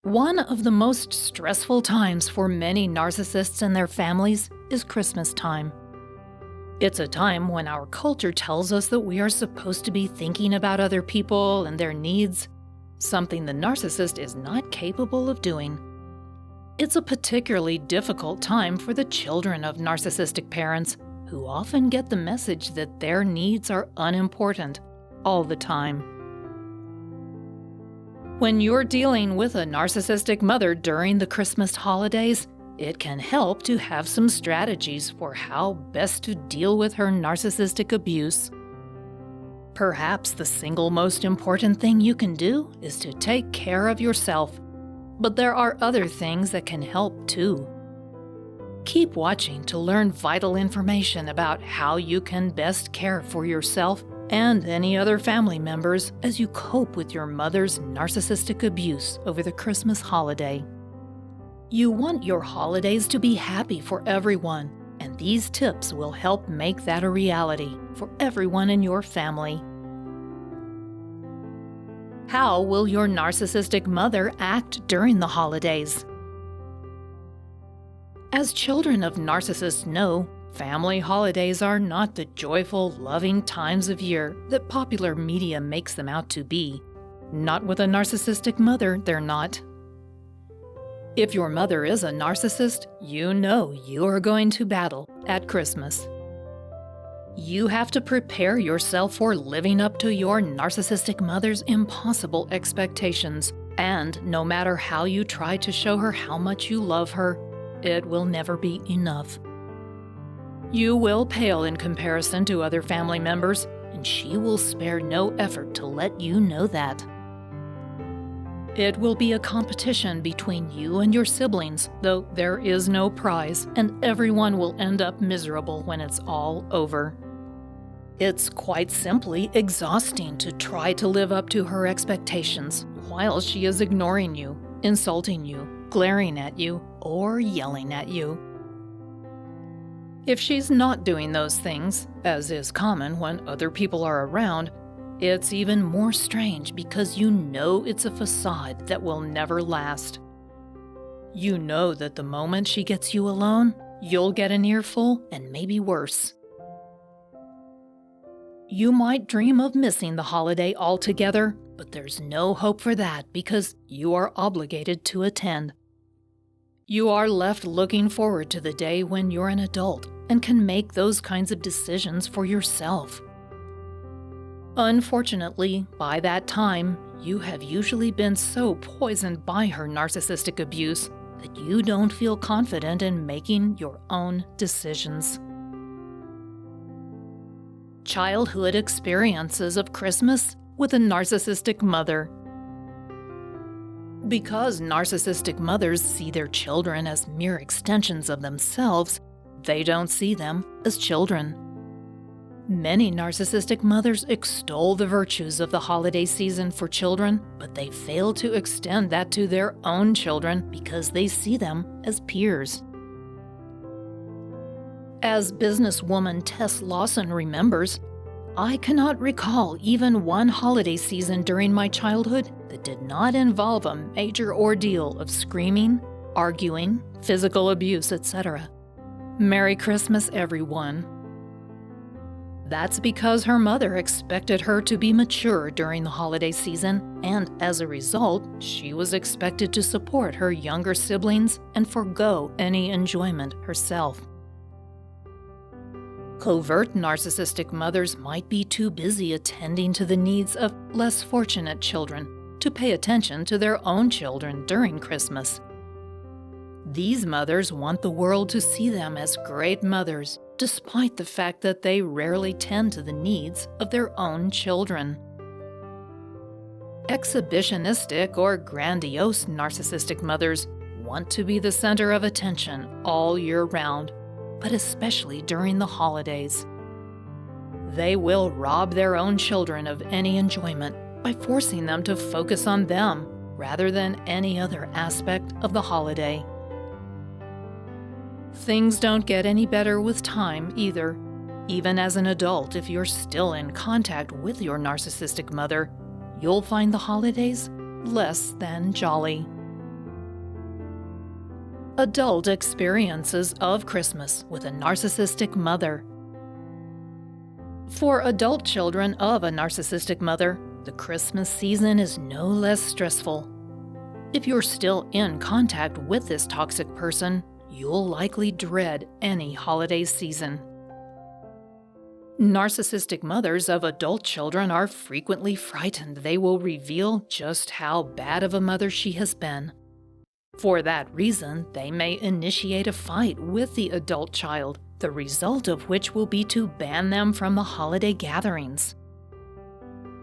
One of the most stressful times for many narcissists and their families is Christmas time. It's a time when our culture tells us that we are supposed to be thinking about other people and their needs, something the narcissist is not capable of doing. It's a particularly difficult time for the children of narcissistic parents, who often get the message that their needs are unimportant all the time. When you're dealing with a narcissistic mother during the Christmas holidays, it can help to have some strategies for how best to deal with her narcissistic abuse. Perhaps the single most important thing you can do is to take care of yourself, but there are other things that can help too. Keep watching to learn vital information about how you can best care for yourself and any other family members as you cope with your mother's narcissistic abuse over the Christmas holiday. You want your holidays to be happy for everyone, and these tips will help make that a reality for everyone in your family. How will your narcissistic mother act during the holidays? As children of narcissists know, family holidays are not the joyful, loving times of year that popular media makes them out to be. Not with a narcissistic mother, they're not. If your mother is a narcissist, you know you are going to battle at Christmas. You have to prepare yourself for living up to your narcissistic mother's impossible expectations, and no matter how you try to show her how much you love her, it will never be enough. You will pale in comparison to other family members, and she will spare no effort to let you know that. It will be a competition between you and your siblings, though there is no prize, and everyone will end up miserable when it's all over. It's quite simply exhausting to try to live up to her expectations while she is ignoring you, insulting you, glaring at you, or yelling at you. If she's not doing those things, as is common when other people are around, it's even more strange because you know it's a facade that will never last. You know that the moment she gets you alone, you'll get an earful and maybe worse. You might dream of missing the holiday altogether, but there's no hope for that because you are obligated to attend. You are left looking forward to the day when you're an adult and can make those kinds of decisions for yourself. Unfortunately, by that time, you have usually been so poisoned by her narcissistic abuse that you don't feel confident in making your own decisions. Childhood experiences of Christmas with a narcissistic mother. Because narcissistic mothers see their children as mere extensions of themselves, they don't see them as children. Many narcissistic mothers extol the virtues of the holiday season for children, but they fail to extend that to their own children because they see them as peers. As businesswoman Tess Lawson remembers, I cannot recall even one holiday season during my childhood that did not involve a major ordeal of screaming, arguing, physical abuse, etc. Merry Christmas, everyone. That's because her mother expected her to be mature during the holiday season, and as a result, she was expected to support her younger siblings and forgo any enjoyment herself. Covert narcissistic mothers might be too busy attending to the needs of less fortunate children to pay attention to their own children during Christmas. These mothers want the world to see them as great mothers, despite the fact that they rarely tend to the needs of their own children. Exhibitionistic or grandiose narcissistic mothers want to be the center of attention all year round, but especially during the holidays. They will rob their own children of any enjoyment by forcing them to focus on them rather than any other aspect of the holiday. Things don't get any better with time either. Even as an adult, if you're still in contact with your narcissistic mother, you'll find the holidays less than jolly. Adult experiences of Christmas with a narcissistic mother. For adult children of a narcissistic mother, the Christmas season is no less stressful. If you're still in contact with this toxic person, you'll likely dread any holiday season. Narcissistic mothers of adult children are frequently frightened they will reveal just how bad of a mother she has been. For that reason, they may initiate a fight with the adult child, the result of which will be to ban them from the holiday gatherings.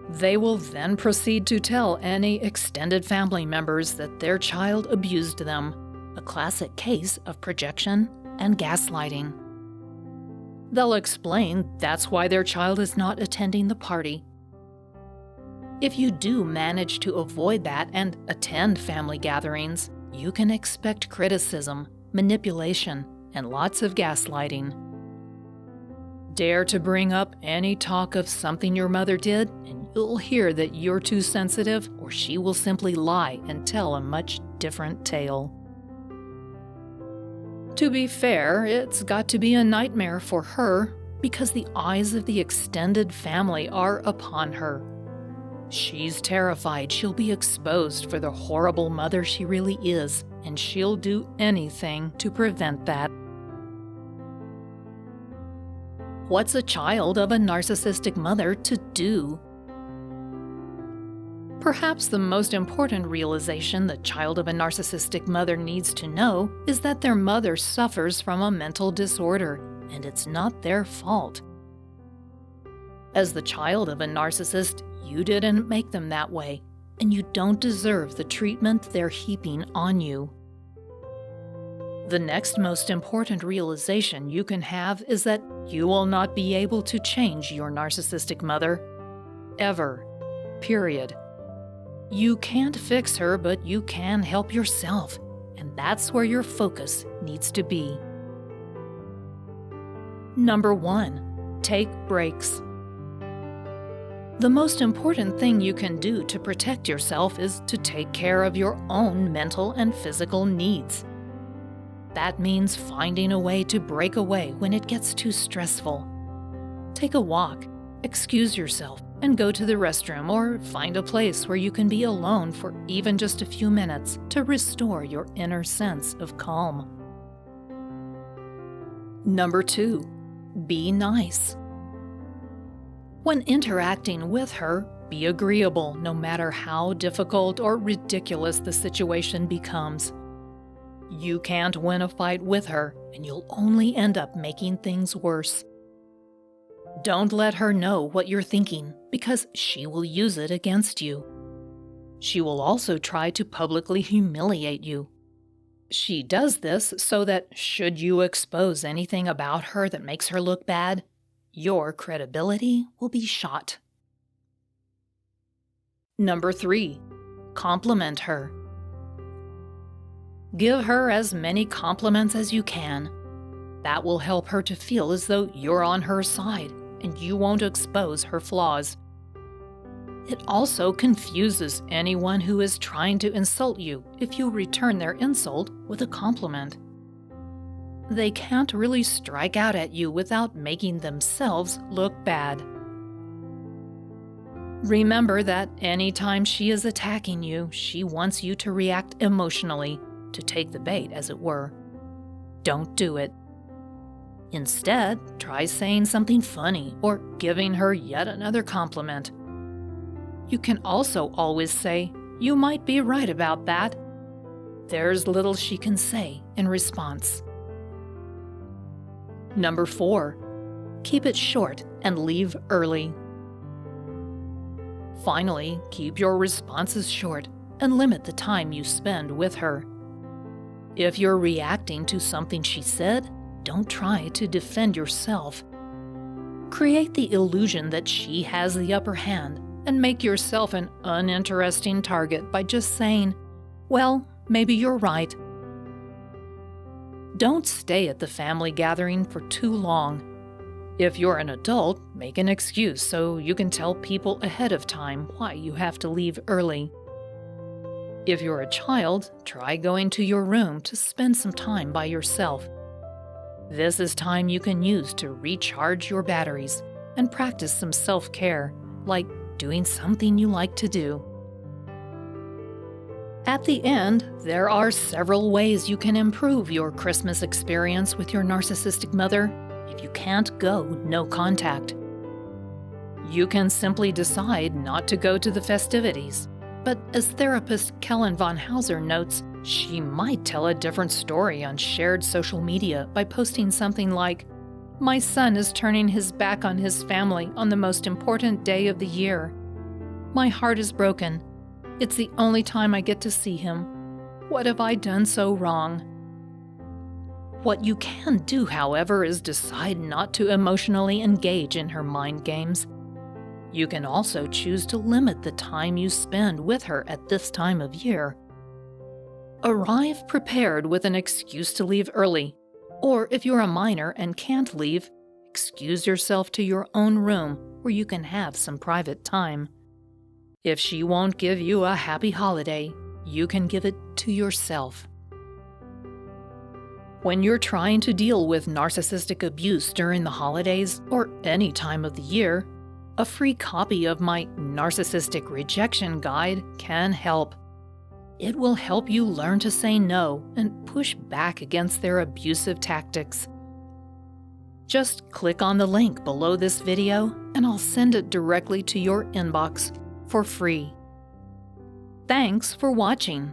They will then proceed to tell any extended family members that their child abused them, a classic case of projection and gaslighting. They'll explain that's why their child is not attending the party. If you do manage to avoid that and attend family gatherings, you can expect criticism, manipulation, and lots of gaslighting. Dare to bring up any talk of something your mother did, and you'll hear that you're too sensitive, or she will simply lie and tell a much different tale. To be fair, it's got to be a nightmare for her because the eyes of the extended family are upon her. She's terrified she'll be exposed for the horrible mother she really is, and she'll do anything to prevent that. What's a child of a narcissistic mother to do? Perhaps the most important realization the child of a narcissistic mother needs to know is that their mother suffers from a mental disorder, and it's not their fault. As the child of a narcissist, you didn't make them that way, and you don't deserve the treatment they're heaping on you. The next most important realization you can have is that you will not be able to change your narcissistic mother. Ever. Period. You can't fix her, but you can help yourself, and that's where your focus needs to be. Number 1. Take breaks. The most important thing you can do to protect yourself is to take care of your own mental and physical needs. That means finding a way to break away when it gets too stressful. Take a walk, excuse yourself, and go to the restroom or find a place where you can be alone for even just a few minutes to restore your inner sense of calm. Number 2. Be nice. When interacting with her, be agreeable no matter how difficult or ridiculous the situation becomes. You can't win a fight with her, and you'll only end up making things worse. Don't let her know what you're thinking, because she will use it against you. She will also try to publicly humiliate you. She does this so that, should you expose anything about her that makes her look bad, your credibility will be shot. Number 3. Compliment her. Give her as many compliments as you can. That will help her to feel as though you're on her side and you won't expose her flaws. It also confuses anyone who is trying to insult you if you return their insult with a compliment. They can't really strike out at you without making themselves look bad. Remember that anytime she is attacking you, she wants you to react emotionally, to take the bait, as it were. Don't do it. Instead, try saying something funny or giving her yet another compliment. You can also always say, "You might be right about that." There's little she can say in response. Number 4. Keep it short and leave early. Finally, keep your responses short and limit the time you spend with her. If you're reacting to something she said, don't try to defend yourself. Create the illusion that she has the upper hand and make yourself an uninteresting target by just saying, "Well, maybe you're right." Don't stay at the family gathering for too long. If you're an adult, make an excuse so you can tell people ahead of time why you have to leave early. If you're a child, try going to your room to spend some time by yourself. This is time you can use to recharge your batteries and practice some self-care, like doing something you like to do. At the end, there are several ways you can improve your Christmas experience with your narcissistic mother if you can't go no contact. You can simply decide not to go to the festivities, but as therapist Kellen von Hauser notes, she might tell a different story on shared social media by posting something like, "My son is turning his back on his family on the most important day of the year. My heart is broken. It's the only time I get to see him. What have I done so wrong?" What you can do, however, is decide not to emotionally engage in her mind games. You can also choose to limit the time you spend with her at this time of year. Arrive prepared with an excuse to leave early, or if you're a minor and can't leave, excuse yourself to your own room where you can have some private time. If she won't give you a happy holiday, you can give it to yourself. When you're trying to deal with narcissistic abuse during the holidays or any time of the year, a free copy of my Narcissistic Rejection Guide can help. It will help you learn to say no and push back against their abusive tactics. Just click on the link below this video and I'll send it directly to your inbox for free. Thanks for watching.